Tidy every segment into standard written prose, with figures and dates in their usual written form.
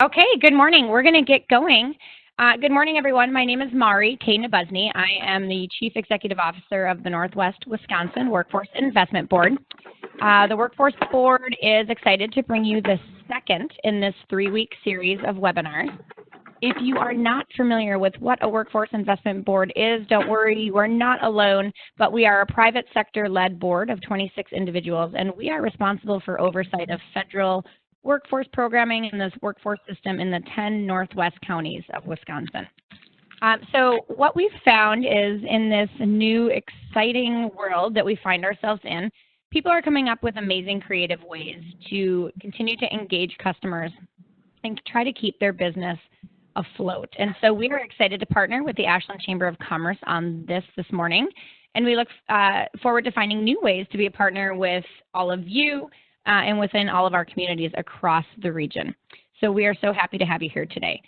Okay, good morning. We're going to get going. Good morning, everyone. My name is Mari K. Nabuzny. I am the Chief Executive Officer of the Northwest Wisconsin Workforce Investment Board. The Workforce Board is excited to bring you the second in this 3-week series of webinars. If you are not familiar with what a Workforce Investment Board is, don't worry, you are not alone, but we are a private sector-led board of 26 individuals, and we are responsible for oversight of federal workforce programming in this workforce system in the 10 Northwest counties of Wisconsin. So what we've found is in this new exciting world that we find ourselves in, people are coming up with amazing creative ways to continue to engage customers and try to keep their business afloat. And so we are excited to partner with the Ashland Chamber of Commerce on this morning, and we look forward to finding new ways to be a partner with all of you and within all of our communities across the region. So we are so happy to have you here today.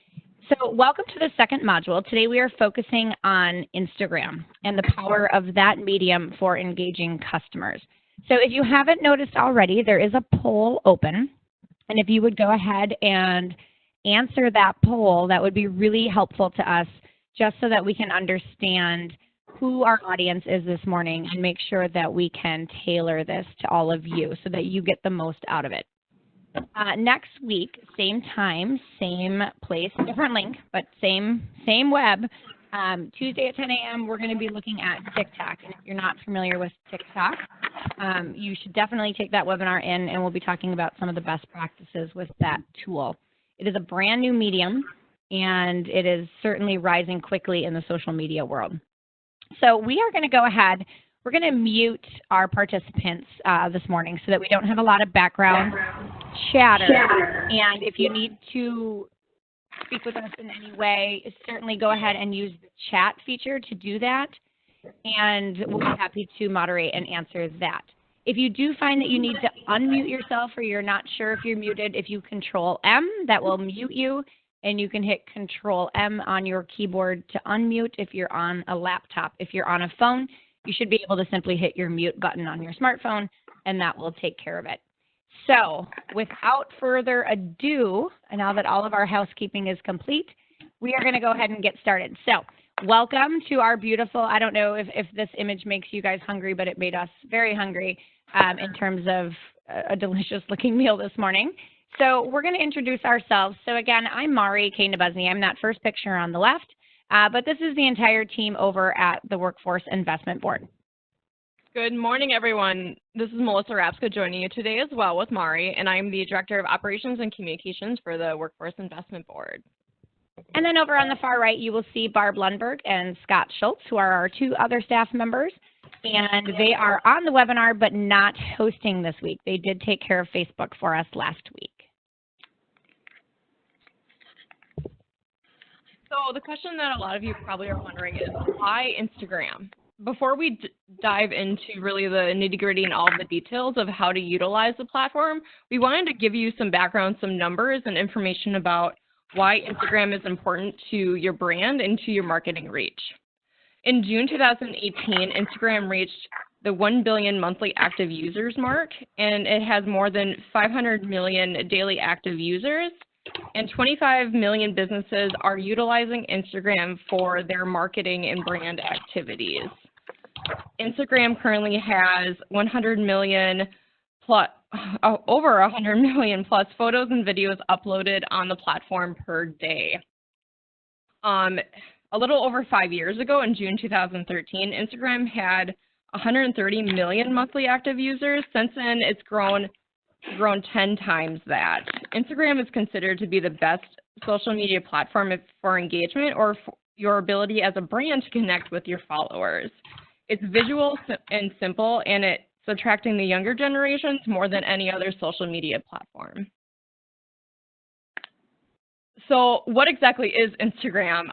So welcome to the second module. Today we are focusing on Instagram and the power of that medium for engaging customers. So if you haven't noticed already, there is a poll open. And if you would go ahead and answer that poll, that would be really helpful to us just so that we can understand who our audience is this morning and make sure that we can tailor this to all of you so that you get the most out of it. Next week, same time, same place, different link, but same web. Tuesday at 10 a.m., we're going to be looking at TikTok. And if you're not familiar with TikTok, you should definitely take that webinar in, and we'll be talking about some of the best practices with that tool. It is a brand new medium, and it is certainly rising quickly in the social media world. So we are going to go ahead, we're going to mute our participants this morning so that we don't have a lot of background chatter. And if you need to speak with us in any way, certainly go ahead and use the chat feature to do that, and we'll be happy to moderate and answer that. If you do find that you need to unmute yourself or you're not sure if you're muted, if you Control-M, that will mute you. And you can hit Control-M on your keyboard to unmute if you're on a laptop. If you're on a phone, you should be able to simply hit your mute button on your smartphone, and that will take care of it. So without further ado, and now that all of our housekeeping is complete, we are going to go ahead and get started. So welcome to our beautiful, I don't know if this image makes you guys hungry, but it made us very hungry in terms of a delicious looking meal this morning. So we're going to introduce ourselves. So again, I'm Mari K. Nabuzny. I'm that first picture on the left, but this is the entire team over at the Workforce Investment Board. Good morning, everyone. This is Melissa Rapska joining you today as well with Mari, and I'm the Director of Operations and Communications for the Workforce Investment Board. And then over on the far right, you will see Barb Lundberg and Scott Schultz, who are our two other staff members. And they are on the webinar, but not hosting this week. They did take care of Facebook for us last week. So the question that a lot of you probably are wondering is, why Instagram? Before we dive into really the nitty-gritty and all of the details of how to utilize the platform, we wanted to give you some background, some numbers, and information about why Instagram is important to your brand and to your marketing reach. In June 2018, Instagram reached the 1 billion monthly active users mark, and it has more than 500 million daily active users, and 25 million businesses are utilizing Instagram for their marketing and brand activities. Instagram currently has 100 million plus, over 100 million plus photos and videos uploaded on the platform per day. A little over 5 years ago, in June 2013, Instagram had 130 million monthly active users. Since then, it's grown 10 times that. Instagram is considered to be the best social media platform for engagement or for your ability as a brand to connect with your followers. It's visual and simple, and it's attracting the younger generations more than any other social media platform. So what exactly is Instagram?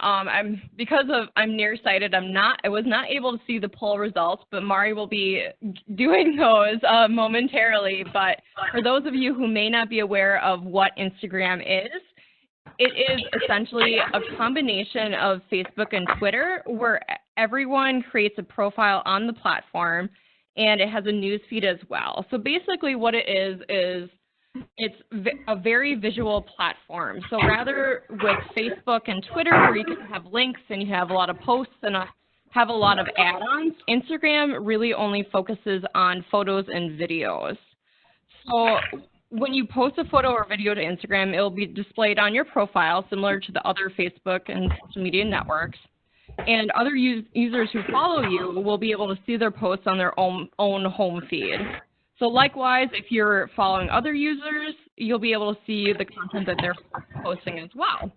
Because I'm nearsighted, I was not able to see the poll results, but Mari will be doing those momentarily. But for those of you who may not be aware of what Instagram is, it is essentially a combination of Facebook and Twitter, where everyone creates a profile on the platform, and it has a news feed as well. So basically what it is It's a very visual platform. So rather with Facebook and Twitter, where you can have links and you have a lot of posts and have a lot of add-ons, Instagram really only focuses on photos and videos. So when you post a photo or video to Instagram, it will be displayed on your profile, similar to the other Facebook and social media networks. And other users who follow you will be able to see their posts on their own home feed. So likewise, if you're following other users, you'll be able to see the content that they're posting as well.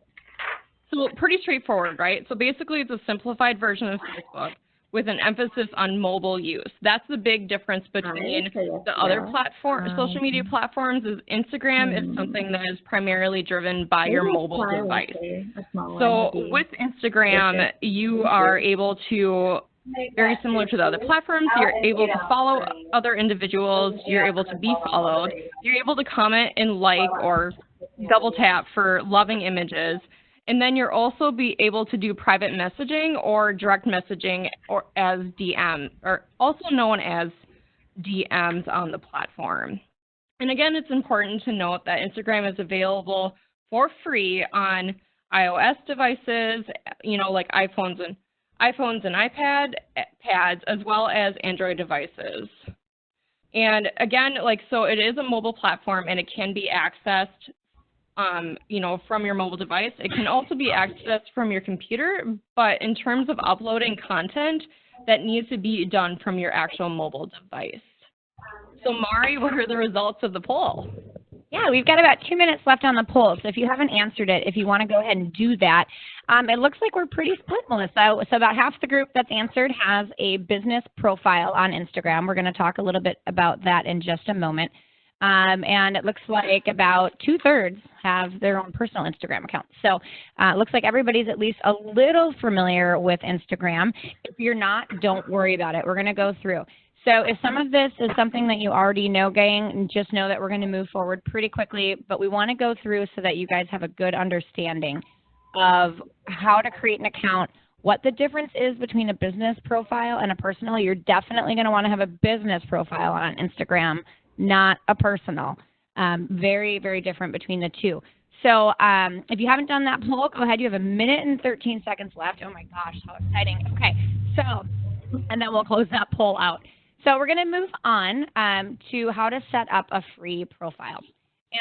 So pretty straightforward, right? So basically, it's a simplified version of Facebook with an emphasis on mobile use. That's the big difference between the other social media platforms. Is Instagram is something that is primarily driven by your mobile device. So with Instagram, you are able to, very similar to the other platforms, you're able to follow other individuals, you're able to be followed, you're able to comment and like or double tap for loving images. And then you're also be able to do private messaging or direct messaging or as DM, or also known as DMs on the platform. And again, it's important to note that Instagram is available for free on iOS devices, like iPhones and iPads, as well as Android devices. And again, so it is a mobile platform and it can be accessed from your mobile device. It can also be accessed from your computer, but in terms of uploading content, that needs to be done from your actual mobile device. So Mari, what are the results of the poll? Yeah, we've got about 2 minutes left on the poll, so if you haven't answered it, if you want to go ahead and do that. It looks like we're pretty split, Melissa. So about half the group that's answered has a business profile on Instagram. We're going to talk a little bit about that in just a moment. And it looks like about 2/3 have their own personal Instagram account. So it looks like everybody's at least a little familiar with Instagram. If you're not, don't worry about it. We're going to go through. So if some of this is something that you already know, gang, just know that we're going to move forward pretty quickly, but we want to go through so that you guys have a good understanding of how to create an account, what the difference is between a business profile and a personal. You're definitely going to want to have a business profile on Instagram, not a personal. Very, very different between the two. So if you haven't done that poll, go ahead. You have 1 minute and 13 seconds left. Oh my gosh, how exciting. Okay, so, and then we'll close that poll out. So we're going to move on to how to set up a free profile.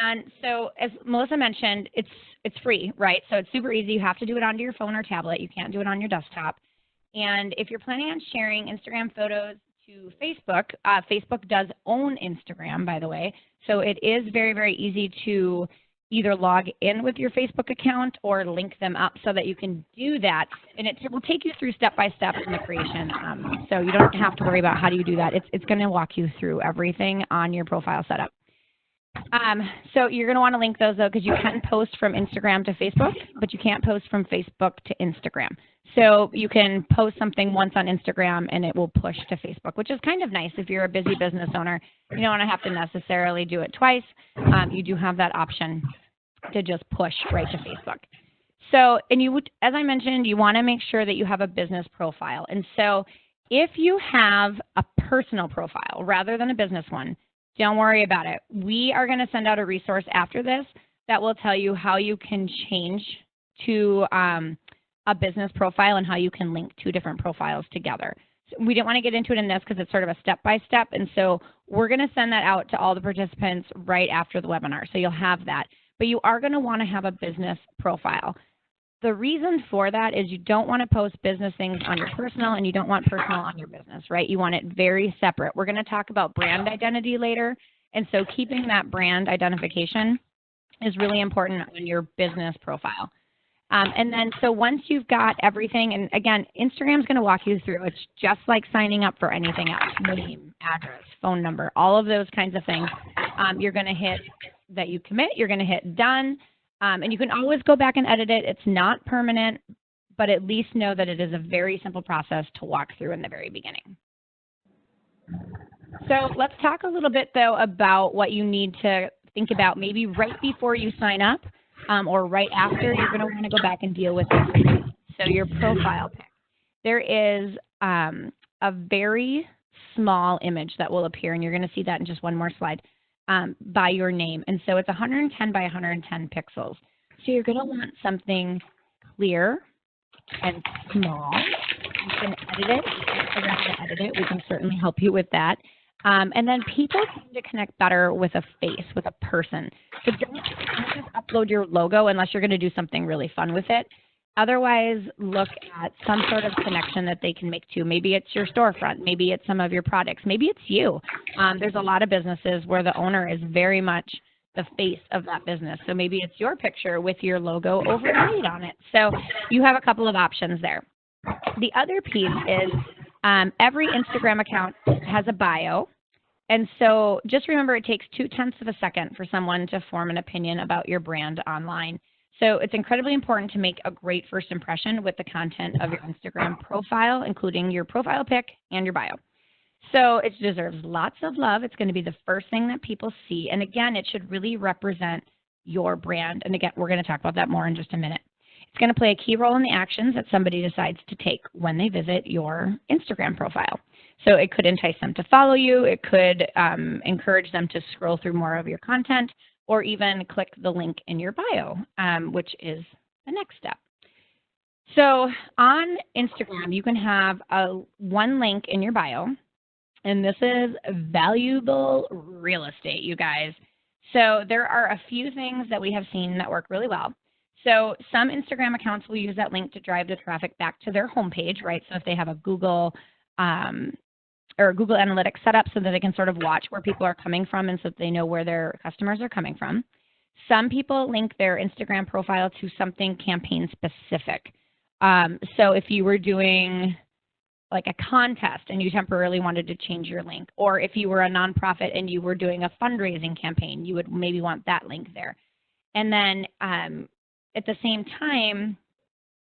And so as Melissa mentioned, it's free, right? So it's super easy. You have to do it onto your phone or tablet. You can't do it on your desktop. And if you're planning on sharing Instagram photos to Facebook, Facebook does own Instagram, by the way. So it is very, very easy to either log in with your Facebook account or link them up so that you can do that. And it will take you through step-by-step in the creation. So you don't have to worry about how do you do that. It's going to walk you through everything on your profile setup. So you're going to want to link those, though, because you can post from Instagram to Facebook, but you can't post from Facebook to Instagram. So you can post something once on Instagram, and it will push to Facebook, which is kind of nice if you're a busy business owner. You don't want to have to necessarily do it twice. You do have that option to just push right to Facebook. So, and you would, as I mentioned, you want to make sure that you have a business profile. And so if you have a personal profile rather than a business one, don't worry about it. We are going to send out a resource after this that will tell you how you can change to a business profile and how you can link two different profiles together. So we didn't want to get into it in this because it's sort of a step-by-step, and so we're going to send that out to all the participants right after the webinar, so you'll have that. But you are going to want to have a business profile. The reason for that is you don't want to post business things on your personal, and you don't want personal on your business, right? You want it very separate. We're going to talk about brand identity later, and so keeping that brand identification is really important on your business profile. And then so once you've got everything, and again, Instagram's going to walk you through. It's just like signing up for anything else, name, address, phone number, all of those kinds of things. You're going to hit that you commit. You're going to hit done. And you can always go back and edit it. It's not permanent, but at least know that it is a very simple process to walk through in the very beginning. So let's talk a little bit, though, about what you need to think about maybe right before you sign up or right after. You're going to want to go back and deal with this. So your profile pic. There is a very small image that will appear, and you're going to see that in just one more slide. by your name. And so it's 110 by 110 pixels. So you're going to want something clear and small. You can edit it. Figure out how to edit it. We can certainly help you with that. And then people tend to connect better with a face, with a person. So don't just upload your logo unless you're going to do something really fun with it. Otherwise, look at some sort of connection that they can make to. Maybe it's your storefront. Maybe it's some of your products. Maybe it's you. There's a lot of businesses where the owner is very much the face of that business. So maybe it's your picture with your logo overlaid on it. So you have a couple of options there. The other piece is every Instagram account has a bio. And so just remember it takes 0.2 of a second for someone to form an opinion about your brand online. So it's incredibly important to make a great first impression with the content of your Instagram profile, including your profile pic and your bio. So it deserves lots of love. It's going to be the first thing that people see. And again, it should really represent your brand. And again, we're going to talk about that more in just a minute. It's going to play a key role in the actions that somebody decides to take when they visit your Instagram profile. So it could entice them to follow you. It could encourage them to scroll through more of your content, or even click the link in your bio, which is the next step. So on Instagram, you can have one link in your bio, and this is valuable real estate, you guys. So there are a few things that we have seen that work really well. So some Instagram accounts will use that link to drive the traffic back to their homepage, right? So if they have a Google or Google Analytics set up so that they can sort of watch where people are coming from and so that they know where their customers are coming from. Some people link their Instagram profile to something campaign specific. So if you were doing like a contest and you temporarily wanted to change your link, or if you were a nonprofit and you were doing a fundraising campaign, you would maybe want that link there. And then at the same time,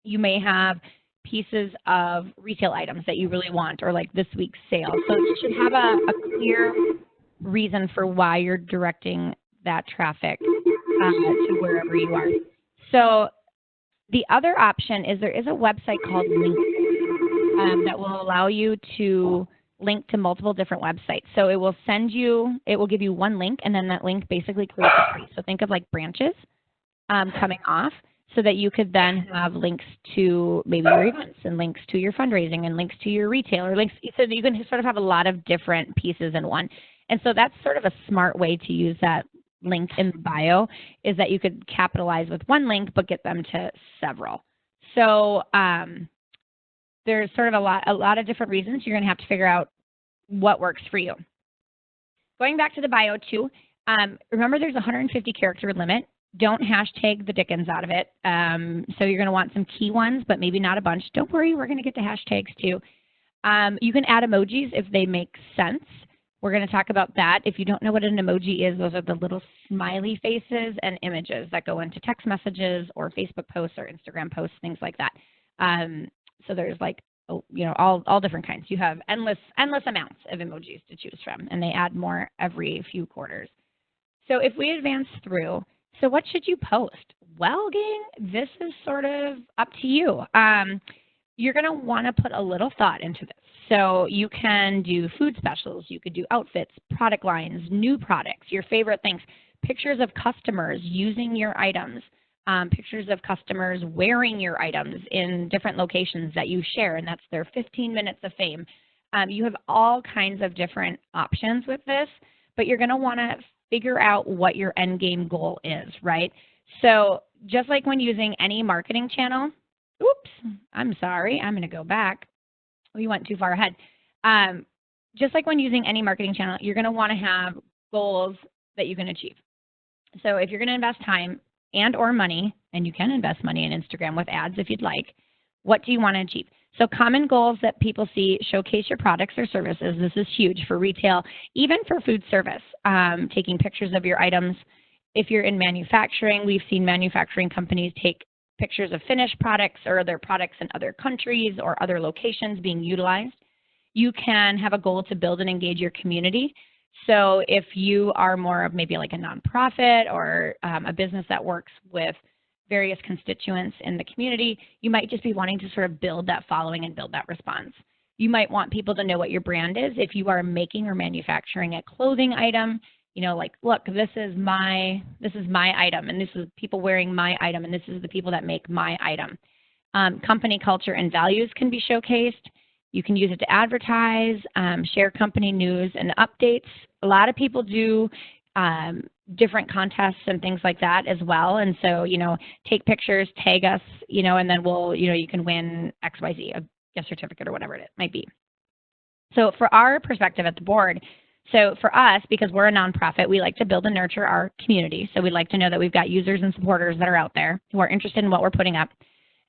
you may have pieces of retail items that you really want, or like this week's sale. So you should have a clear reason for why you're directing that traffic to wherever you are. So the other option is there is a website called Link that will allow you to link to multiple different websites. So it will give you one link, and then that link basically creates a tree. So think of like branches coming off, so that you could then have links to maybe your events and links to your fundraising and links to your retail, or links, so that you can sort of have a lot of different pieces in one. And so that's sort of a smart way to use that link in the bio, is that you could capitalize with one link but get them to several. So there's sort of a lot of different reasons. You're going to have to figure out what works for you. Going back to the bio too, remember there's a 150 character limit. Don't hashtag the dickens out of it. So you're going to want some key ones, but maybe not a bunch. Don't worry, we're going to get to hashtags too. You can add emojis if they make sense. We're going to talk about that. If you don't know what an emoji is, those are the little smiley faces and images that go into text messages or Facebook posts or Instagram posts, things like that. So there's like, all different kinds. You have endless amounts of emojis to choose from, and they add more every few quarters. So if we advance through, so what should you post? Well, gang, this is sort of up to you. You're going to want to put a little thought into this. So you can do food specials. You could do outfits, product lines, new products, your favorite things, pictures of customers using your items, pictures of customers wearing your items in different locations that you share, and that's their 15 minutes of fame. You have all kinds of different options with this, but you're going to want to figure out what your end game goal is, right? So just like when using any marketing channel, oops, I'm sorry, I'm going to go back. We went too far ahead. Just like when using any marketing channel, you're going to want to have goals that you can achieve. So if you're going to invest time and or money, and you can invest money in Instagram with ads if you'd like, what do you want to achieve? So common goals that people see: showcase your products or services. This is huge for retail, even for food service, taking pictures of your items. If you're in manufacturing, we've seen manufacturing companies take pictures of finished products or their products in other countries or other locations being utilized. You can have a goal to build and engage your community. So if you are more of maybe like a nonprofit or a business that works with various constituents in the community, you might just be wanting to sort of build that following and build that response. You might want people to know what your brand is. If you are making or manufacturing a clothing item, you know, like, look, this is my item, and this is people wearing my item, and this is the people that make my item. Company culture and values can be showcased. You can use it to advertise, share company news and updates. A lot of people do different contests and things like that as well. And so, you know, take pictures, tag us, you know, and then we'll, you know, you can win XYZ, a gift certificate or whatever it might be. So for our perspective at the board, so for us, because we're a nonprofit, we like to build and nurture our community. So we'd like to know that we've got users and supporters that are out there who are interested in what we're putting up.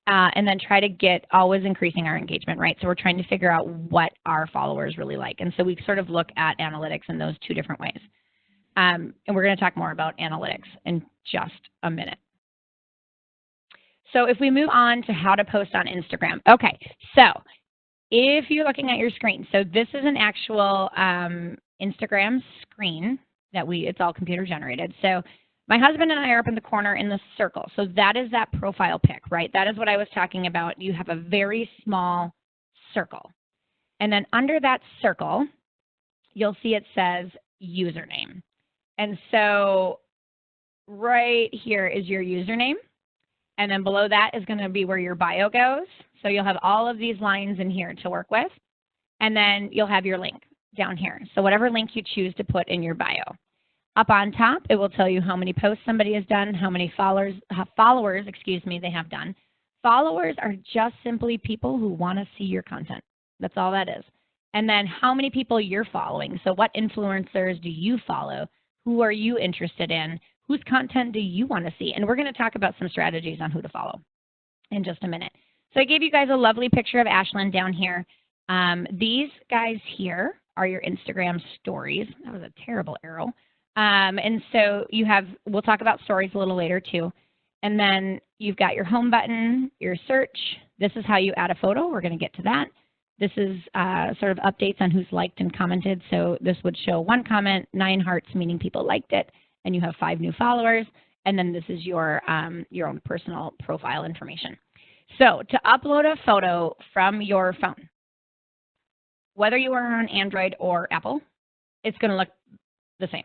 And then try to get always increasing our engagement, right? So we're trying to figure out what our followers really like. And so we sort of look at analytics in those two different ways. And we're going to talk more about analytics in just a minute. So if we move on to how to post on Instagram. Okay, so if you're looking at your screen, so this is an actual Instagram screen that it's all computer generated. So my husband and I are up in the corner in the circle. So that is that profile pic, right? That is what I was talking about. You have a very small circle. And then under that circle, you'll see it says username. And so right here is your username. And then below that is going to be where your bio goes. So you'll have all of these lines in here to work with. And then you'll have your link down here. So whatever link you choose to put in your bio. Up on top, it will tell you how many posts somebody has done, how many followers they have done. Followers are just simply people who want to see your content. That's all that is. And then how many people you're following. So what influencers do you follow? Who are you interested in? Whose content do you want to see? And we're going to talk about some strategies on who to follow in just a minute. So I gave you guys a lovely picture of Ashlyn down here. These guys here are your Instagram stories. That was a terrible arrow. And so we'll talk about stories a little later too. And then you've got your home button, your search. This is how you add a photo. We're going to get to that. This is sort of updates on who's liked and commented. So this would show 1 comment, 9 hearts, meaning people liked it, and you have 5 new followers. And then this is your own personal profile information. So to upload a photo from your phone, whether you are on Android or Apple, it's going to look the same.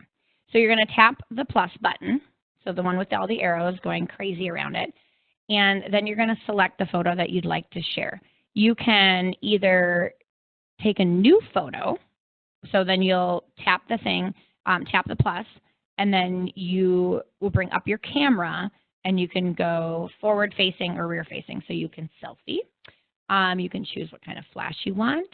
So you're going to tap the plus button, so the one with all the arrows going crazy around it, and then you're going to select the photo that you'd like to share. You can either take a new photo, so then you'll tap the thing, tap the plus, and then you will bring up your camera, and you can go forward-facing or rear-facing, so you can selfie. You can choose what kind of flash you want.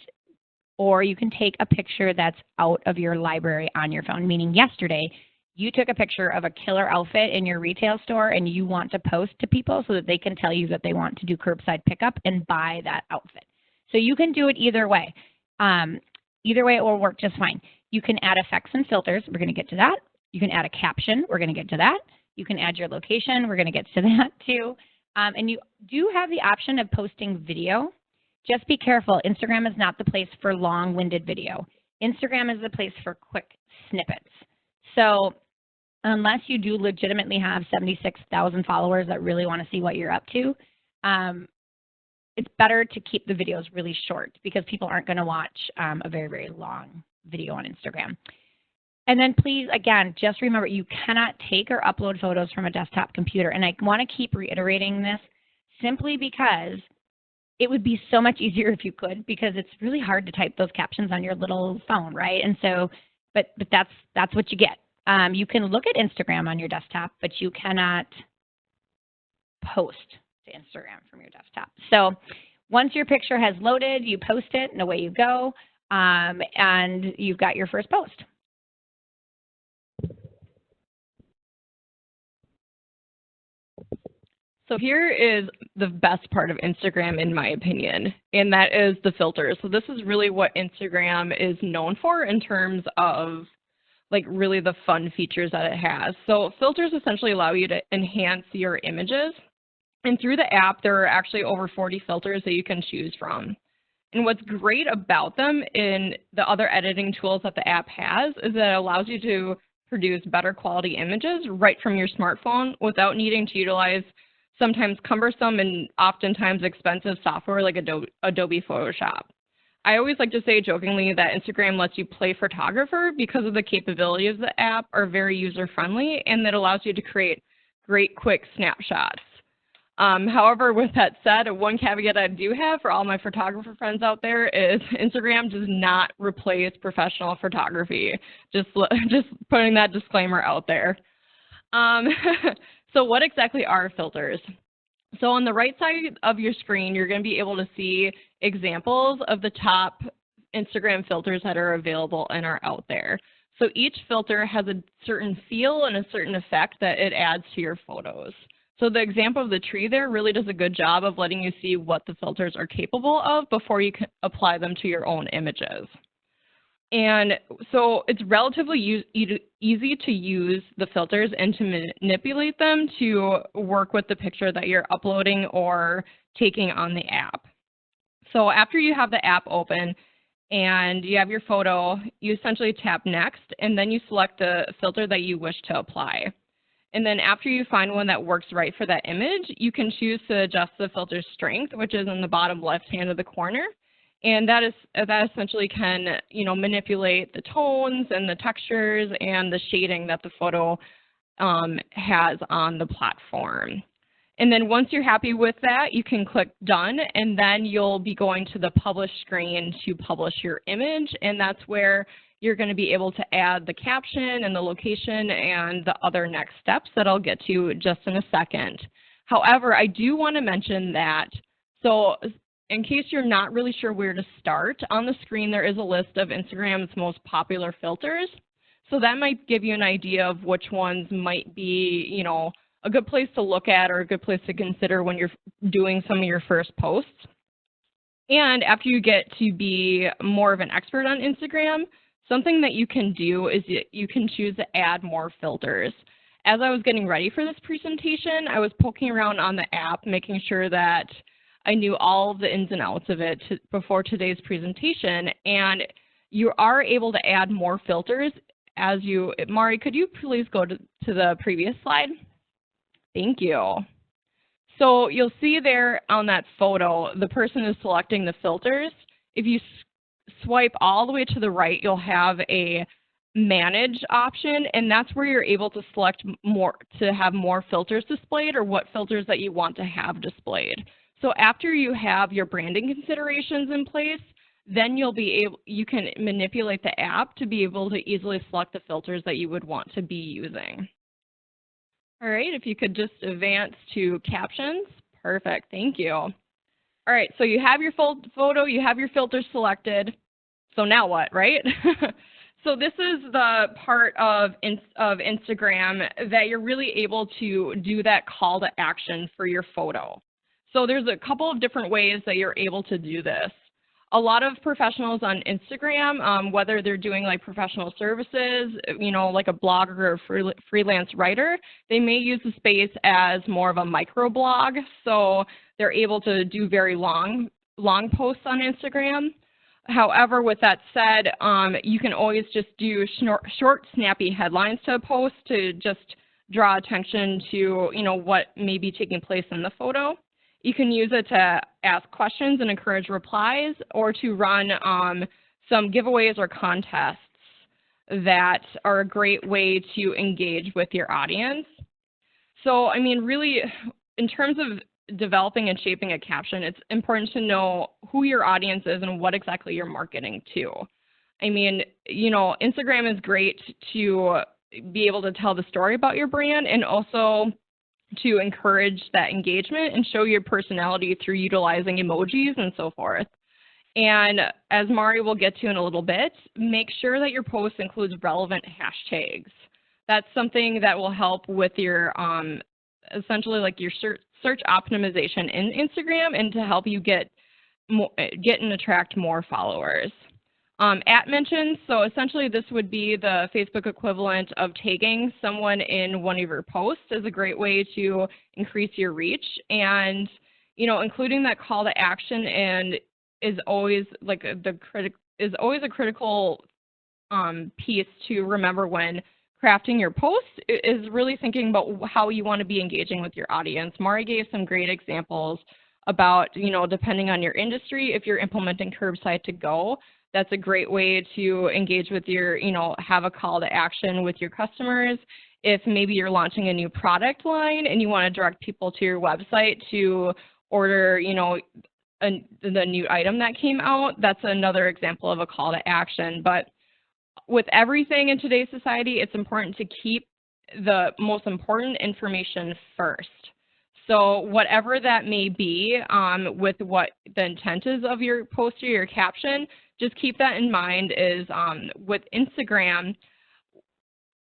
Or you can take a picture that's out of your library on your phone, meaning yesterday you took a picture of a killer outfit in your retail store and you want to post to people so that they can tell you that they want to do curbside pickup and buy that outfit. So you can do it either way. Either way it will work just fine. You can add effects and filters. We're going to get to that. You can add a caption. We're going to get to that. You can add your location. We're going to get to that too. And you do have the option of posting video. Just be careful. Instagram is not the place for long-winded video. Instagram is the place for quick snippets. So unless you do legitimately have 76,000 followers that really want to see what you're up to, it's better to keep the videos really short because people aren't going to watch a very, very long video on Instagram. And then please, again, just remember you cannot take or upload photos from a desktop computer. And I want to keep reiterating this simply because it would be so much easier if you could, because it's really hard to type those captions on your little phone, right? And so, but that's what you get. You can look at Instagram on your desktop, but you cannot post to Instagram from your desktop. So once your picture has loaded, you post it, and away you go, and you've got your first post. So here is the best part of Instagram, in my opinion, and that is the filters. So this is really what Instagram is known for in terms of like really the fun features that it has. So filters essentially allow you to enhance your images. And through the app, there are actually over 40 filters that you can choose from. And what's great about them in the other editing tools that the app has is that it allows you to produce better quality images right from your smartphone without needing to utilize sometimes cumbersome and oftentimes expensive software like Adobe Photoshop. I always like to say jokingly that Instagram lets you play photographer because of the capabilities of the app are very user-friendly, and that allows you to create great quick snapshots. However, with that said, one caveat I do have for all my photographer friends out there is Instagram does not replace professional photography. Just putting that disclaimer out there. So what exactly are filters? So on the right side of your screen, you're going to be able to see examples of the top Instagram filters that are available and are out there. So each filter has a certain feel and a certain effect that it adds to your photos. So the example of the tree there really does a good job of letting you see what the filters are capable of before you can apply them to your own images. And so it's relatively easy to use the filters and to manipulate them to work with the picture that you're uploading or taking on the app. So after you have the app open and you have your photo, you essentially tap next, and then you select the filter that you wish to apply. And then after you find one that works right for that image, you can choose to adjust the filter's strength, which is in the bottom left hand of the corner. And that essentially can, manipulate the tones and the textures and the shading that the photo has on the platform. And then once you're happy with that, you can click done, and then you'll be going to the publish screen to publish your image, and that's where you're going to be able to add the caption and the location and the other next steps that I'll get to just in a second. However, I do want to mention that, so in case you're not really sure where to start, on the screen there is a list of Instagram's most popular filters. So that might give you an idea of which ones might be, a good place to look at or a good place to consider when you're doing some of your first posts. And after you get to be more of an expert on Instagram, something that you can do is you can choose to add more filters. As I was getting ready for this presentation, I was poking around on the app, making sure that I knew all of the ins and outs of it before today's presentation, and you are able to add more filters as you, Mari, could you please go to the previous slide? Thank you. So you'll see there on that photo, the person is selecting the filters. If you swipe all the way to the right, you'll have a manage option, and that's where you're able to select more, to have more filters displayed or what filters that you want to have displayed. So after you have your branding considerations in place, then you can manipulate the app to be able to easily select the filters that you would want to be using. All right, if you could just advance to captions. Perfect, thank you. All right, so you have your photo, you have your filters selected. So now what, right? So this is the part of Instagram that you're really able to do that call to action for your photo. So there's a couple of different ways that you're able to do this. A lot of professionals on Instagram, whether they're doing like professional services, like a blogger or a freelance writer, they may use the space as more of a microblog. So they're able to do very long posts on Instagram. However, with that said, you can always just do short, snappy headlines to a post to just draw attention to, what may be taking place in the photo. You can use it to ask questions and encourage replies, or to run some giveaways or contests that are a great way to engage with your audience. So, I mean, really, in terms of developing and shaping a caption, it's important to know who your audience is and what exactly you're marketing to. I mean, Instagram is great to be able to tell the story about your brand, and also to encourage that engagement and show your personality through utilizing emojis and so forth. And as Mari will get to in a little bit, make sure that your post includes relevant hashtags. That's something that will help with your, essentially like your search optimization in Instagram, and to help you get and attract more followers. At mentions, so essentially this would be the Facebook equivalent of tagging someone in one of your posts, is a great way to increase your reach. And, including that call to action and is always like a critical piece to remember when crafting your posts, is really thinking about how you want to be engaging with your audience. Mari gave some great examples about, depending on your industry, if you're implementing curbside to go, that's a great way to engage with your, have a call to action with your customers. If maybe you're launching a new product line and you want to direct people to your website to order, the new item that came out, that's another example of a call to action. But with everything in today's society, it's important to keep the most important information first. So whatever that may be, with what the intent is of your post or your caption, just keep that in mind. Is with Instagram,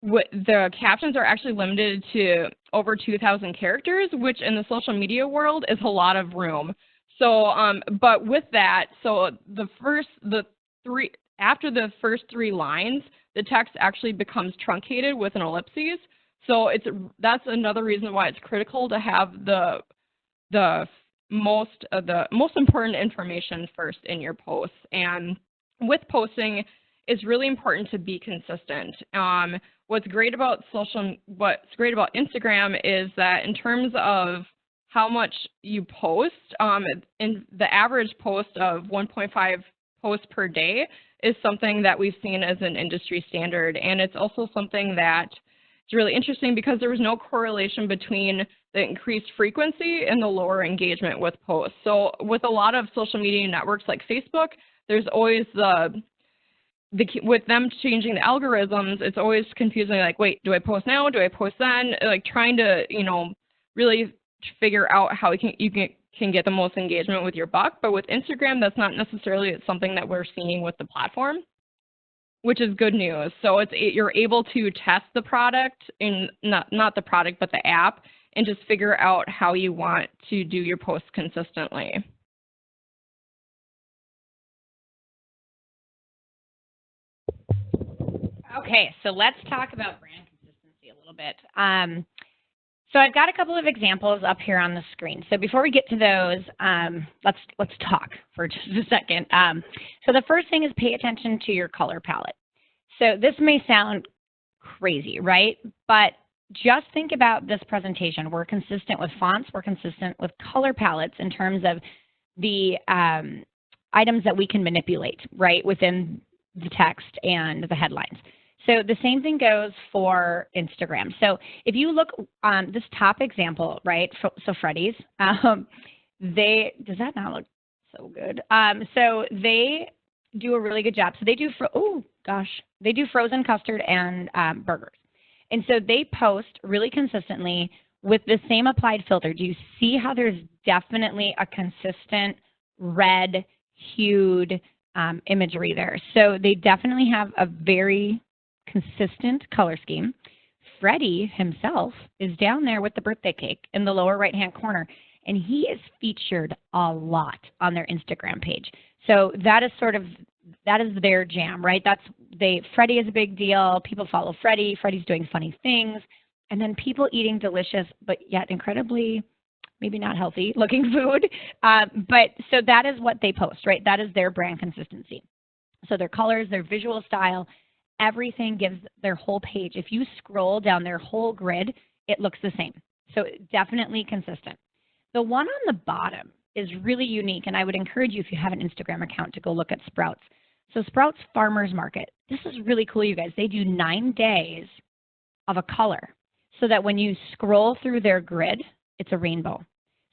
the captions are actually limited to over 2,000 characters, which in the social media world is a lot of room. So, but with that, so after the first three lines, the text actually becomes truncated with an ellipses. So that's another reason why it's critical to have the most important information first in your posts. And with posting, it's really important to be consistent. What's great about Instagram is that in terms of how much you post, in the average post of 1.5 posts per day is something that we've seen as an industry standard. And it's also something that is really interesting because there was no correlation between the increased frequency and the lower engagement with posts. So with a lot of social media networks like Facebook, there's always with them changing the algorithms, it's always confusing, like, wait, do I post now? Do I post then? Like trying to, really figure out how you can get the most engagement with your buck. But with Instagram, that's not necessarily something that we're seeing with the platform, which is good news. So you're able to test the product, not the product, but the app, and just figure out how you want to do your posts consistently. Okay, so let's talk about brand consistency a little bit. So I've got a couple of examples up here on the screen. So before we get to those, let's talk for just a second. So the first thing is pay attention to your color palette. So this may sound crazy, right? But just think about this presentation. We're consistent with fonts. We're consistent with color palettes in terms of the items that we can manipulate, right, within the text and the headlines. So the same thing goes for Instagram. So if you look on this top example, right, so Freddy's, does that not look so good? So they do a really good job. So they do, they do frozen custard and burgers. And so they post really consistently with the same applied filter. Do you see how there's definitely a consistent red hued imagery there? So they definitely have a very consistent color scheme. Freddy himself is down there with the birthday cake in the lower right-hand corner, and he is featured a lot on their Instagram page. So that is their jam, right? Freddy is a big deal. People follow Freddy. Freddy's doing funny things, and then people eating delicious but yet incredibly maybe not healthy looking food. But so that is what they post, right? That is their brand consistency. So their colors, their visual style, everything gives their whole page. If you scroll down their whole grid, it looks the same. So definitely consistent. The one on the bottom is really unique, and I would encourage you, if you have an Instagram account, to go look at Sprouts. So Sprouts Farmers Market, this is really cool, you guys. They do 9 days of a color so that when you scroll through their grid, it's a rainbow.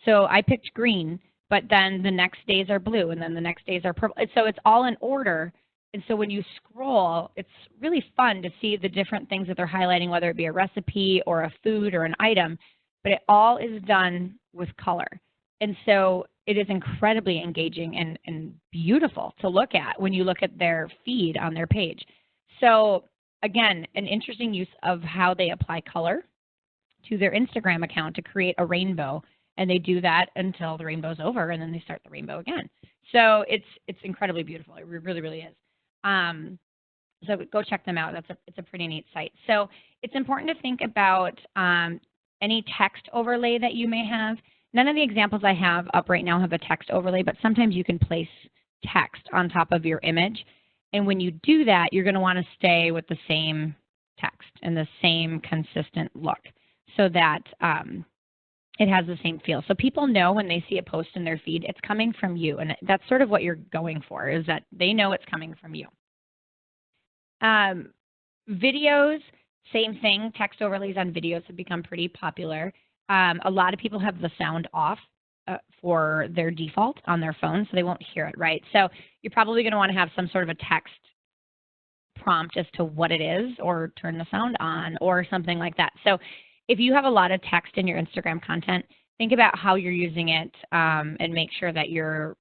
So I picked green, but then the next days are blue, and then the next days are purple. So it's all in order. And so when you scroll, it's really fun to see the different things that they're highlighting, whether it be a recipe or a food or an item, but it all is done with color. And so it is incredibly engaging and beautiful to look at when you look at their feed on their page. So again, an interesting use of how they apply color to their Instagram account to create a rainbow. And they do that until the rainbow's over, and then they start the rainbow again. So it's incredibly beautiful. It really, really is. So go check them out. It's a pretty neat site. So it's important to think about any text overlay that you may have. None of the examples I have up right now have a text overlay, but sometimes you can place text on top of your image. And when you do that, you're going to want to stay with the same text and the same consistent look so that it has the same feel. So people know when they see a post in their feed, it's coming from you. And that's sort of what you're going for, is that they know it's coming from you. Videos, same thing. Text overlays on videos have become pretty popular. A lot of people have the sound off for their default on their phone, so they won't hear it, right? So you're probably going to want to have some sort of a text prompt as to what it is, or turn the sound on, or something like that. So if you have a lot of text in your Instagram content, think about how you're using it, and make sure that you're,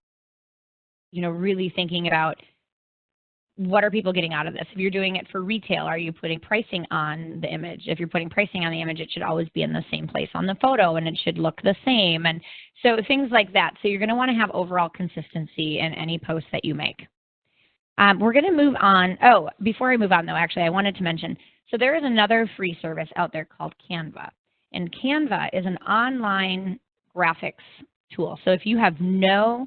really thinking about what are people getting out of this. If you're doing it for retail, are you putting pricing on the image? If you're putting pricing on the image, it should always be in the same place on the photo, and it should look the same. And so things like that. So you're going to want to have overall consistency in any post that you make. We're going to move on. Oh, before I move on, though, actually, I wanted to mention, so there is another free service out there called Canva. And Canva is an online graphics tool. So if you have no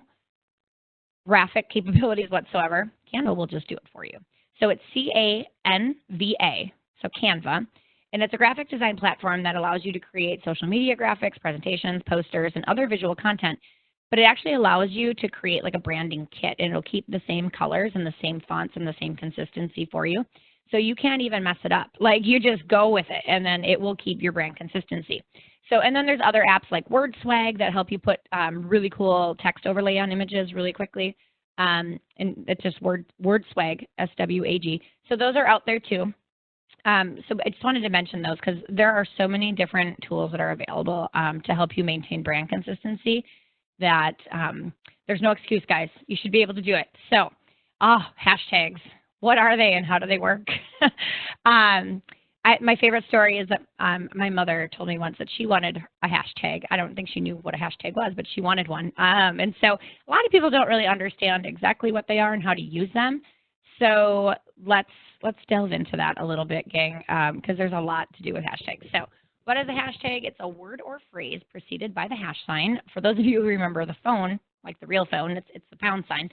graphic capabilities whatsoever, Canva will just do it for you. So it's C-A-N-V-A, so Canva. And it's a graphic design platform that allows you to create social media graphics, presentations, posters, and other visual content. But it actually allows you to create like a branding kit, and it'll keep the same colors and the same fonts and the same consistency for you. So you can't even mess it up. Like, you just go with it, and then it will keep your brand consistency. So, and then there's other apps like WordSwag that help you put really cool text overlay on images really quickly. And it's just WordSwag, S-W-A-G. So those are out there too. So I just wanted to mention those because there are so many different tools that are available to help you maintain brand consistency that there's no excuse, guys. You should be able to do it. So, hashtags. What are they and how do they work? My favorite story is that my mother told me once that she wanted a hashtag. I don't think she knew what a hashtag was, but she wanted one. And so a lot of people don't really understand exactly what they are and how to use them. So let's delve into that a little bit, gang, because there's a lot to do with hashtags. So what is a hashtag? It's a word or phrase preceded by the hash sign. For those of you who remember the phone, like the real phone, it's the pound sign.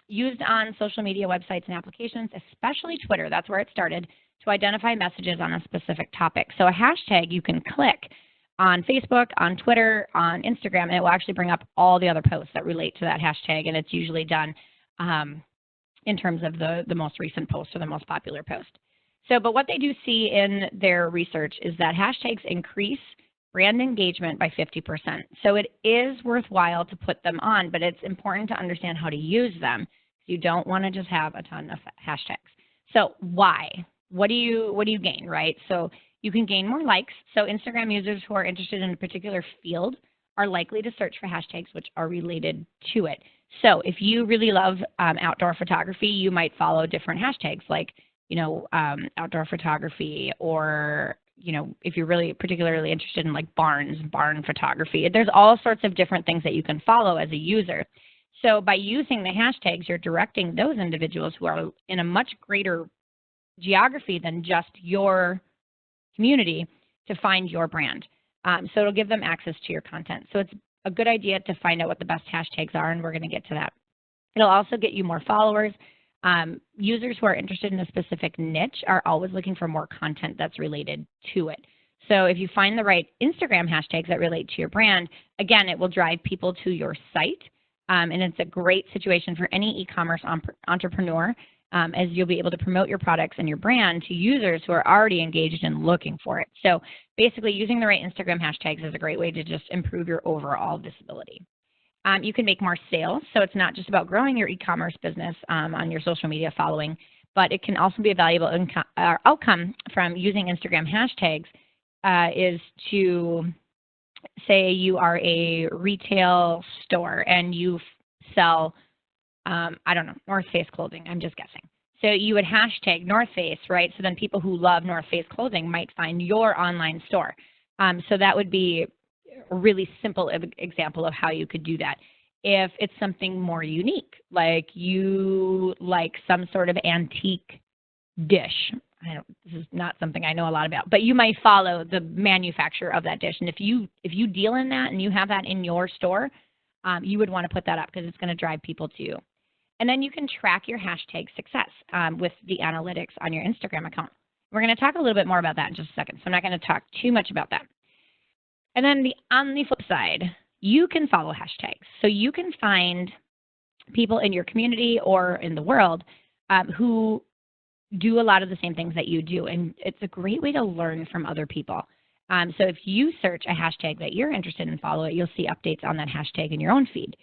Used on social media websites and applications, especially Twitter. That's where it started, to identify messages on a specific topic. So a hashtag you can click on Facebook, on Twitter, on Instagram, and it will actually bring up all the other posts that relate to that hashtag, and it's usually done in terms of the most recent post or the most popular post. So, but what they do see in their research is that hashtags increase brand engagement by 50%. So it is worthwhile to put them on, but it's important to understand how to use them. You don't want to just have a ton of hashtags. So why? What do you gain, right? So you can gain more likes. So Instagram users who are interested in a particular field are likely to search for hashtags which are related to it. So if you really love outdoor photography, you might follow different hashtags like, outdoor photography, or, if you're really particularly interested in like barn photography. There's all sorts of different things that you can follow as a user. So by using the hashtags, you're directing those individuals who are in a much greater geography than just your community to find your brand. So it'll give them access to your content. So it's a good idea to find out what the best hashtags are, and we're going to get to that. It'll also get you more followers. Users who are interested in a specific niche are always looking for more content that's related to it. So if you find the right Instagram hashtags that relate to your brand, again, it will drive people to your site. And it's a great situation for any e-commerce entrepreneur, as you'll be able to promote your products and your brand to users who are already engaged and looking for it. So basically, using the right Instagram hashtags is a great way to just improve your overall visibility. You can make more sales. So it's not just about growing your e-commerce business on your social media following, but it can also be a valuable outcome from using Instagram hashtags is to say you are a retail store and you sell, I don't know, North Face clothing. I'm just guessing. So you would hashtag North Face, right? So then people who love North Face clothing might find your online store. So that would be a really simple example of how you could do that. If it's something more unique, like you like some sort of antique dish, this is not something I know a lot about, but you might follow the manufacturer of that dish. And if you deal in that and you have that in your store, you would want to put that up because it's going to drive people to you. And then you can track your hashtag success with the analytics on your Instagram account. We're going to talk a little bit more about that in just a second, so I'm not going to talk too much about that. And then on the flip side, you can follow hashtags. So you can find people in your community or in the world who do a lot of the same things that you do. And it's a great way to learn from other people. So if you search a hashtag that you're interested in, follow it, you'll see updates on that hashtag in your own feed.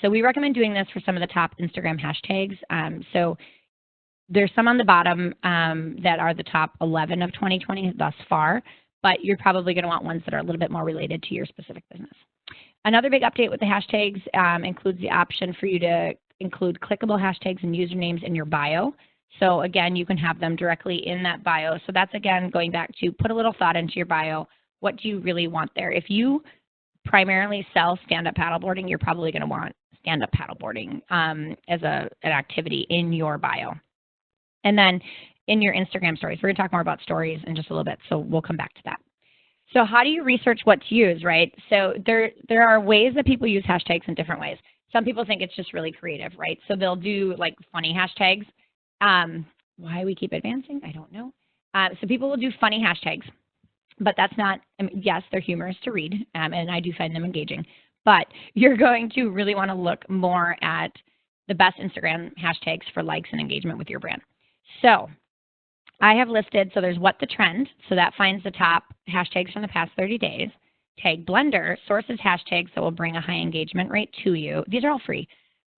So we recommend doing this for some of the top Instagram hashtags. So there's some on the bottom that are the top 11 of 2020 thus far, but you're probably going to want ones that are a little bit more related to your specific business. Another big update with the hashtags includes the option for you to include clickable hashtags and usernames in your bio. So again, you can have them directly in that bio. So that's, again, going back to put a little thought into your bio. What do you really want there? If you primarily sell stand-up paddleboarding, you're probably going to want stand-up paddleboarding as an activity in your bio. And then in your Instagram stories, we're going to talk more about stories in just a little bit, so we'll come back to that. So how do you research what to use, right? So there are ways that people use hashtags in different ways. Some people think it's just really creative, right? So they'll do like funny hashtags. Why we keep advancing, I don't know. So people will do funny hashtags, but that's not, yes, they're humorous to read, and I do find them engaging, but you're going to really want to look more at the best Instagram hashtags for likes and engagement with your brand. So I have listed, so there's What the Trend, so that finds the top hashtags from the past 30 days. Tag Blender sources hashtags that will bring a high engagement rate to you. These are all free.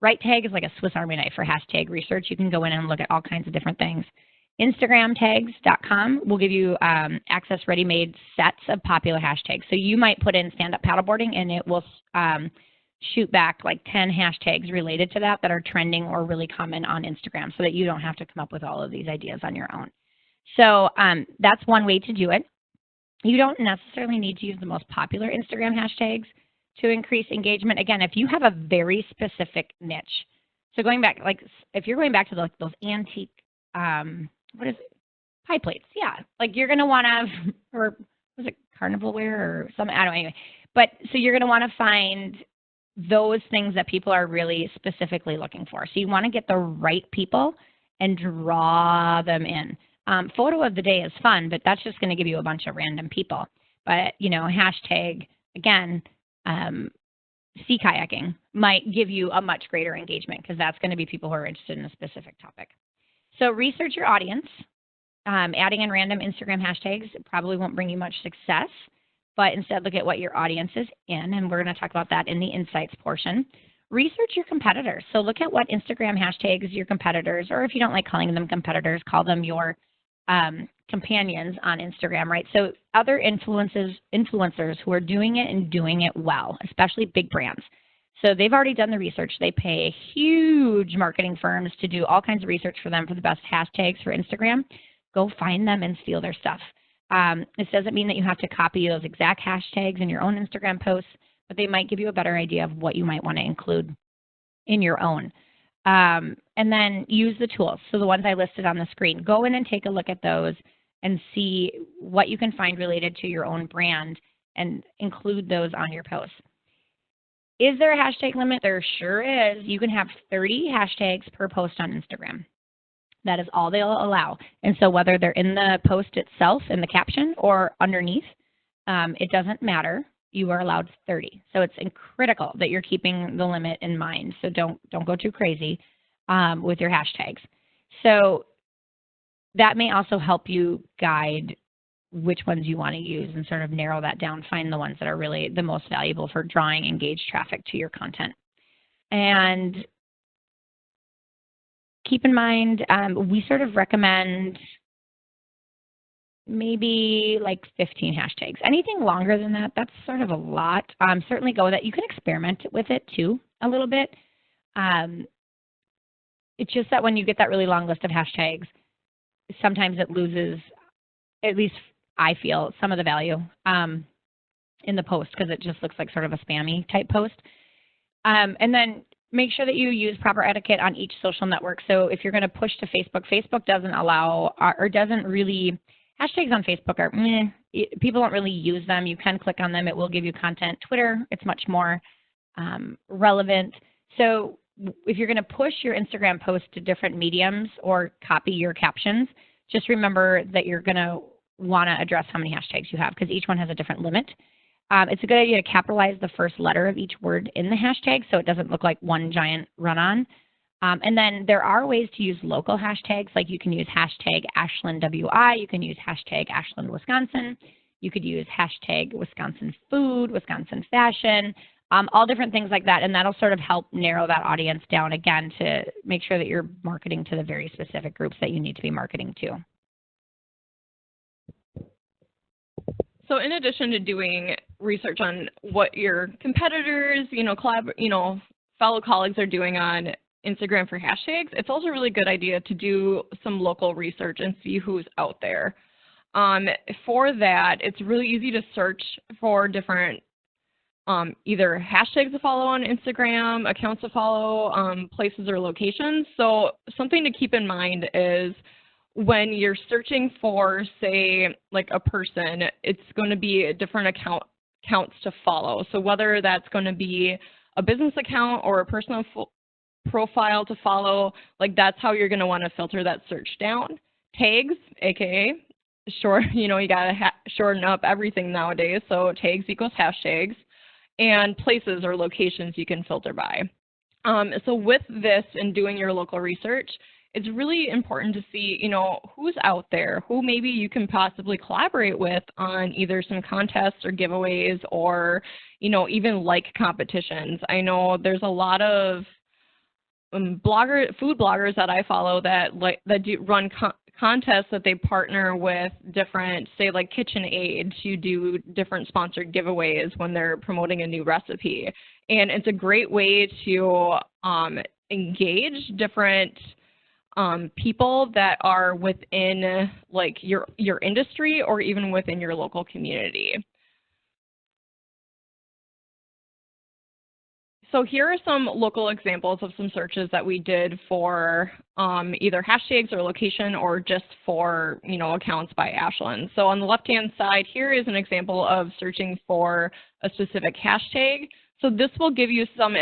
Right Tag is like a Swiss Army knife for hashtag research. You can go in and look at all kinds of different things. InstagramTags.com will give you access ready-made sets of popular hashtags. So you might put in stand-up paddleboarding and it will shoot back like 10 hashtags related to that are trending or really common on Instagram so that you don't have to come up with all of these ideas on your own. So that's one way to do it. You don't necessarily need to use the most popular Instagram hashtags to increase engagement. Again, if you have a very specific niche. So going back, like if you're going back to those antique, what is it? Pie plates. Yeah. Like you're going to want to, or was it carnival wear or something? I don't know. Anyway. But so you're going to want to find those things that people are really specifically looking for. So you want to get the right people and draw them in. Photo of the day is fun, but that's just going to give you a bunch of random people. But, you know, hashtag, again, sea kayaking might give you a much greater engagement because that's going to be people who are interested in a specific topic. So research your audience. Adding in random Instagram hashtags probably won't bring you much success, but instead look at what your audience is in, and we're going to talk about that in the insights portion. Research your competitors. So look at what Instagram hashtags your competitors, or if you don't like calling them competitors, call them your companions on Instagram, right? So other influencers who are doing it and doing it well, especially big brands. So they've already done the research. They pay huge marketing firms to do all kinds of research for them for the best hashtags for Instagram. Go find them and steal their stuff. This doesn't mean that you have to copy those exact hashtags in your own Instagram posts, but they might give you a better idea of what you might want to include in your own. And then use the tools. So the ones I listed on the screen, go in and take a look at those and see what you can find related to your own brand and include those on your posts. Is there a hashtag limit? There sure is. You can have 30 hashtags per post on Instagram. That is all they'll allow. And so whether they're in the post itself, in the caption, or underneath, it doesn't matter. You are allowed 30. So it's critical that you're keeping the limit in mind. So don't go too crazy with your hashtags. So that may also help you guide which ones you want to use and sort of narrow that down, find the ones that are really the most valuable for drawing engaged traffic to your content. And keep in mind, we sort of recommend maybe like 15 hashtags. Anything longer than that, that's sort of a lot. Certainly go with it. You can experiment with it too a little bit. It's just that when you get that really long list of hashtags, sometimes it loses, at least I feel, some of the value in the post because it just looks like sort of a spammy type post. And then make sure that you use proper etiquette on each social network. So if you're going to push to Facebook, Facebook doesn't allow or doesn't really, hashtags on Facebook are, people don't really use them. You can click on them. It will give you content. Twitter, it's much more relevant. So if you're going to push your Instagram post to different mediums or copy your captions, just remember that you're going to want to address how many hashtags you have because each one has a different limit. It's a good idea to capitalize the first letter of each word in the hashtag so it doesn't look like one giant run-on. And then there are ways to use local hashtags, like you can use hashtag AshlandWI, you can use hashtag Ashland, Wisconsin, you could use hashtag Wisconsin food, Wisconsin fashion, all different things like that, and that'll sort of help narrow that audience down again to make sure that you're marketing to the very specific groups that you need to be marketing to. So in addition to doing research on what your competitors, fellow colleagues are doing on Instagram for hashtags, it's also a really good idea to do some local research and see who's out there. For that, it's really easy to search for different either hashtags to follow on Instagram, accounts to follow, places or locations. So something to keep in mind is when you're searching for, say, like a person, it's going to be different accounts to follow. So whether that's going to be a business account or a personal profile to follow, like that's how you're going to want to filter that search down. Tags, aka short, you got to shorten up everything nowadays. So tags equals hashtags, and places or locations you can filter by. So with this and doing your local research, it's really important to see, who's out there, who maybe you can possibly collaborate with on either some contests or giveaways or, even like competitions. I know there's a lot of food bloggers that I follow that do run contests that they partner with different, say like KitchenAid, to do different sponsored giveaways when they're promoting a new recipe. And it's a great way to engage different people that are within like your industry or even within your local community. So here are some local examples of some searches that we did for either hashtags or location or just for, accounts by Ashland. So on the left-hand side, here is an example of searching for a specific hashtag. So this will give you some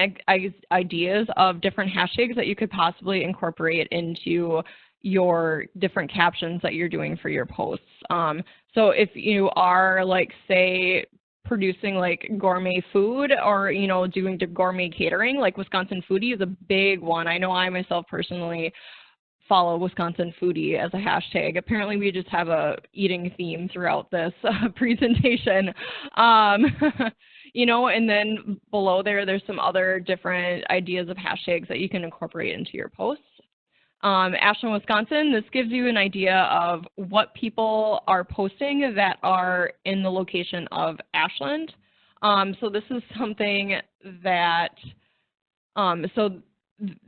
ideas of different hashtags that you could possibly incorporate into your different captions that you're doing for your posts. So if you are like, say, producing like gourmet food or, doing gourmet catering, like Wisconsin Foodie is a big one. I know I myself personally follow Wisconsin Foodie as a hashtag. Apparently we just have a eating theme throughout this presentation. And then below there's some other different ideas of hashtags that you can incorporate into your posts. Ashland, Wisconsin, this gives you an idea of what people are posting that are in the location of Ashland. So this is something that,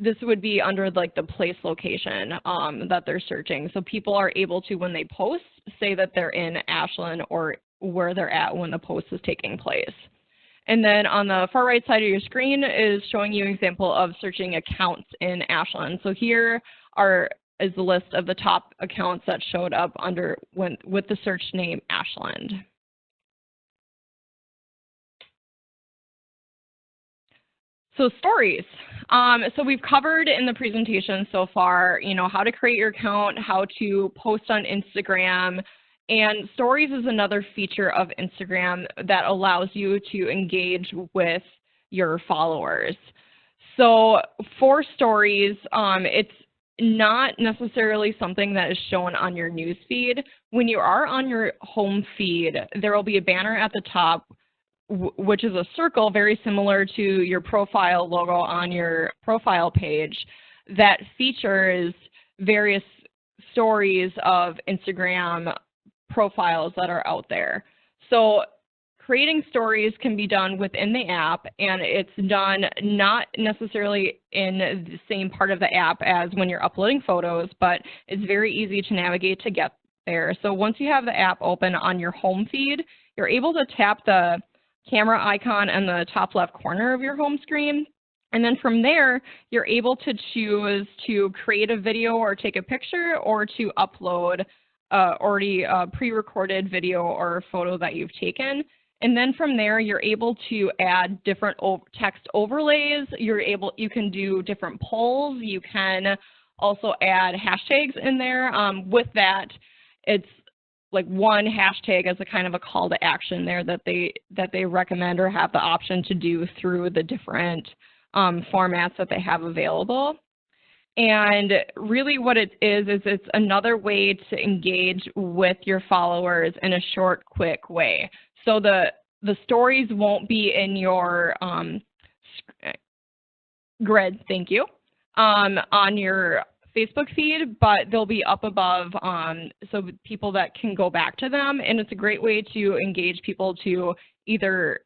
this would be under like the place location that they're searching. So people are able to, when they post, say that they're in Ashland or where they're at when the post is taking place. And then on the far right side of your screen is showing you an example of searching accounts in Ashland. So here is the list of the top accounts that showed up with the search name Ashland. So stories. So we've covered in the presentation so far, how to create your account, how to post on Instagram, and stories is another feature of Instagram that allows you to engage with your followers. So for stories, it's not necessarily something that is shown on your news feed. When you are on your home feed, there will be a banner at the top, which is a circle very similar to your profile logo on your profile page, that features various stories of Instagram profiles that are out there. So creating stories can be done within the app, and it's done not necessarily in the same part of the app as when you're uploading photos, but it's very easy to navigate to get there. So once you have the app open on your home feed, you're able to tap the camera icon in the top left corner of your home screen. And then from there, you're able to choose to create a video or take a picture or to upload already pre-recorded video or photo that you've taken. And then from there, you're able to add different text overlays. You can do different polls. You can also add hashtags in there. With that, it's like one hashtag as a kind of a call to action there that they recommend or have the option to do through the different formats that they have available. And really what it is it's another way to engage with your followers in a short, quick way. So the stories won't be in your grid, thank you, on your Facebook feed, but they'll be up above so people that can go back to them. And it's a great way to engage people to either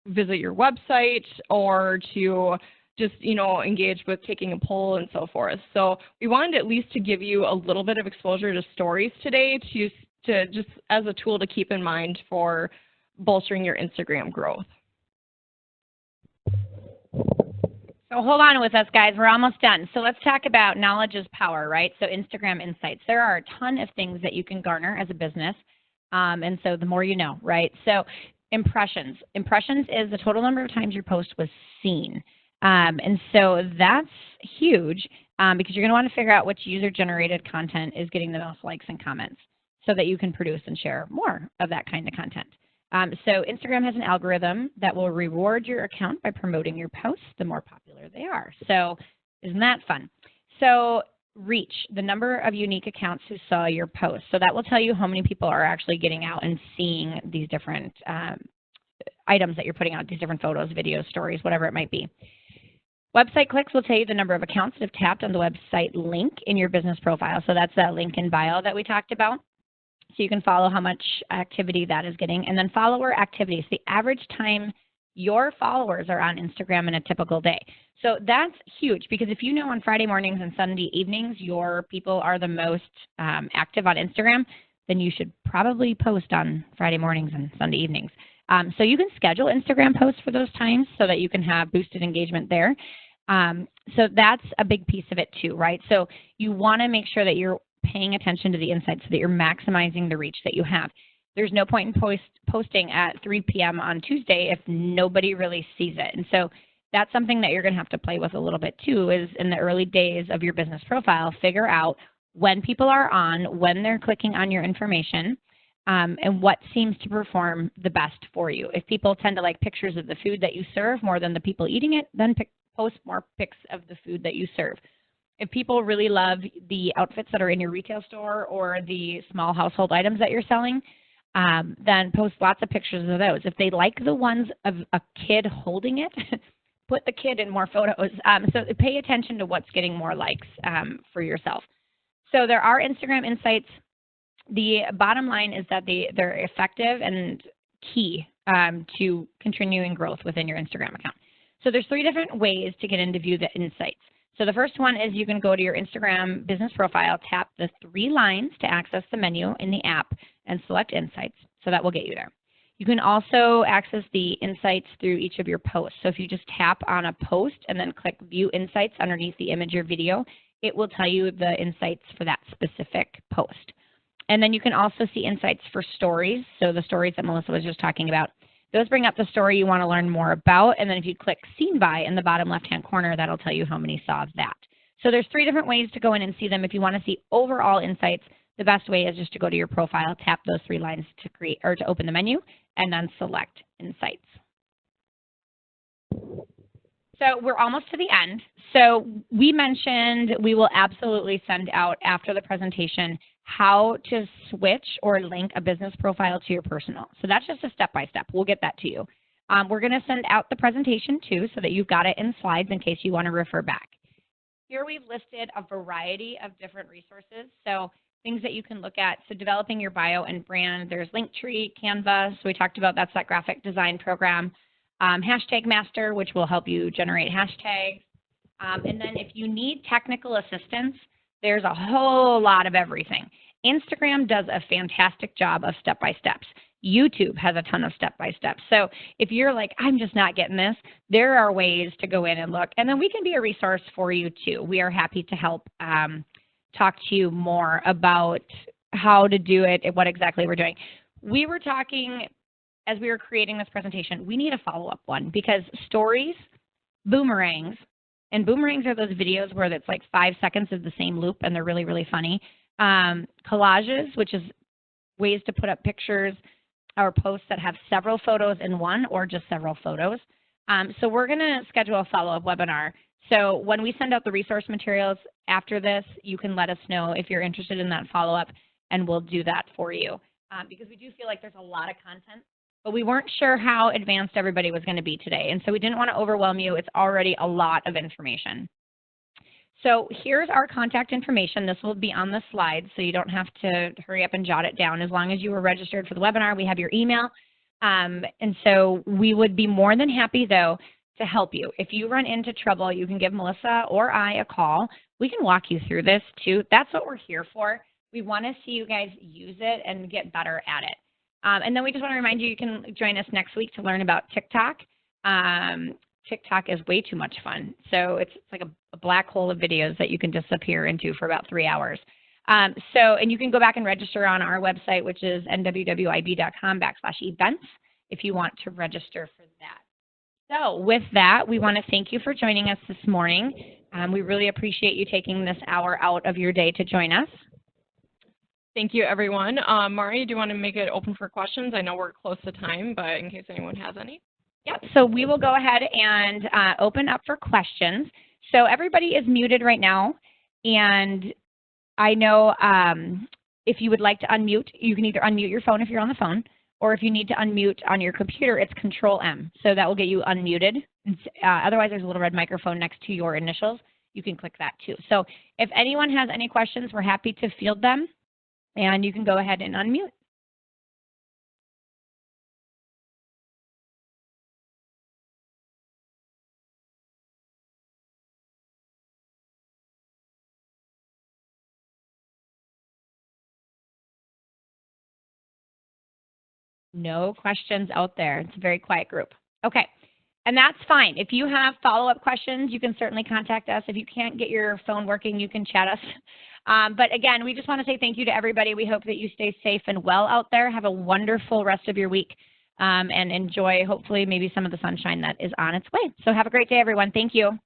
visit your website or to just, engage with taking a poll and so forth. So we wanted at least to give you a little bit of exposure to stories today to just as a tool to keep in mind for bolstering your Instagram growth. So hold on with us, guys. We're almost done. So let's talk about knowledge is power, right? So Instagram insights. There are a ton of things that you can garner as a business. And so the more you know, right? So impressions. Impressions is the total number of times your post was seen. And so that's huge because you're going to want to figure out which user-generated content is getting the most likes and comments so that you can produce and share more of that kind of content. So Instagram has an algorithm that will reward your account by promoting your posts the more popular they are. So isn't that fun? So reach, the number of unique accounts who saw your post. So that will tell you how many people are actually getting out and seeing these different items that you're putting out, these different photos, videos, stories, whatever it might be. Website clicks will tell you the number of accounts that have tapped on the website link in your business profile. So that's that link in bio that we talked about. So you can follow how much activity that is getting. And then follower activities, the average time your followers are on Instagram in a typical day. So that's huge because if you know on Friday mornings and Sunday evenings your people are the most active on Instagram, then you should probably post on Friday mornings and Sunday evenings. So you can schedule Instagram posts for those times so that you can have boosted engagement there. So that's a big piece of it too, right? So you want to make sure that you're paying attention to the insights so that you're maximizing the reach that you have. There's no point in posting at 3 p.m. on Tuesday if nobody really sees it. And so that's something that you're going to have to play with a little bit too, is in the early days of your business profile, figure out when people are on, when they're clicking on your information, and what seems to perform the best for you. If people tend to like pictures of the food that you serve more than the people eating it, then post more pics of the food that you serve. If people really love the outfits that are in your retail store or the small household items that you're selling, then post lots of pictures of those. If they like the ones of a kid holding it, put the kid in more photos. So pay attention to what's getting more likes for yourself. So there are Instagram insights. The bottom line is that they're effective and key to continuing growth within your Instagram account. So there's 3 different ways to get in to view the insights. So the first one is you can go to your Instagram business profile, tap the 3 lines to access the menu in the app, and select Insights. So that will get you there. You can also access the insights through each of your posts. So if you just tap on a post and then click View Insights underneath the image or video, it will tell you the insights for that specific post. And then you can also see insights for stories. So the stories that Melissa was just talking about. Those bring up the story you want to learn more about, and then if you click Seen By in the bottom left-hand corner, that'll tell you how many saw that. So there's 3 different ways to go in and see them. If you want to see overall insights, the best way is just to go to your profile, tap those 3 lines to create or to open the menu, and then select Insights. So we're almost to the end. So we mentioned we will absolutely send out after the presentation how to switch or link a business profile to your personal. So that's just a step-by-step. We'll get that to you. We're going to send out the presentation too so that you've got it in slides in case you want to refer back. Here we've listed a variety of different resources. So things that you can look at. So developing your bio and brand. There's Linktree, Canva. So we talked about that's that graphic design program. Hashtag Master, which will help you generate hashtags. And then if you need technical assistance, there's a whole lot of everything. Instagram does a fantastic job of step-by-steps. YouTube has a ton of step-by-steps. So if you're like, I'm just not getting this, there are ways to go in and look. And then we can be a resource for you too. We are happy to help talk to you more about how to do it and what exactly we're doing. We were talking as we were creating this presentation, we need a follow-up one because stories, boomerangs, and boomerangs are those videos where it's like 5 seconds of the same loop and they're really, really funny. Collages, which is ways to put up pictures or posts that have several photos in one or just several photos. So we're going to schedule a follow-up webinar. So when we send out the resource materials after this, you can let us know if you're interested in that follow-up, and we'll do that for you. Because we do feel like there's a lot of content, but we weren't sure how advanced everybody was going to be today. And so we didn't want to overwhelm you. It's already a lot of information. So here's our contact information. This will be on the slide, so you don't have to hurry up and jot it down. As long as you were registered for the webinar, we have your email. And so we would be more than happy, though, to help you. If you run into trouble, you can give Melissa or I a call. We can walk you through this, too. That's what we're here for. We want to see you guys use it and get better at it. And then we just want to remind you, you can join us next week to learn about TikTok. TikTok is way too much fun. So it's like a black hole of videos that you can disappear into for about 3 hours. And you can go back and register on our website, which is nwwib.com/events if you want to register for that. So with that, we want to thank you for joining us this morning. We really appreciate you taking this hour out of your day to join us. Thank you, everyone. Mari, do you want to make it open for questions? I know we're close to time, but in case anyone has any. Yep, so we will go ahead and open up for questions. So everybody is muted right now, and I know if you would like to unmute, you can either unmute your phone if you're on the phone, or if you need to unmute on your computer, it's Control-M. So that will get you unmuted. Otherwise, there's a little red microphone next to your initials. You can click that too. So if anyone has any questions, we're happy to field them, and you can go ahead and unmute. No questions out there. It's a very quiet group. Okay, and that's fine. If you have follow-up questions, you can certainly contact us. If you can't get your phone working, you can chat us. But again, we just want to say thank you to everybody. We hope that you stay safe and well out there. Have a wonderful rest of your week and enjoy, hopefully, maybe some of the sunshine that is on its way. So have a great day, everyone. Thank you.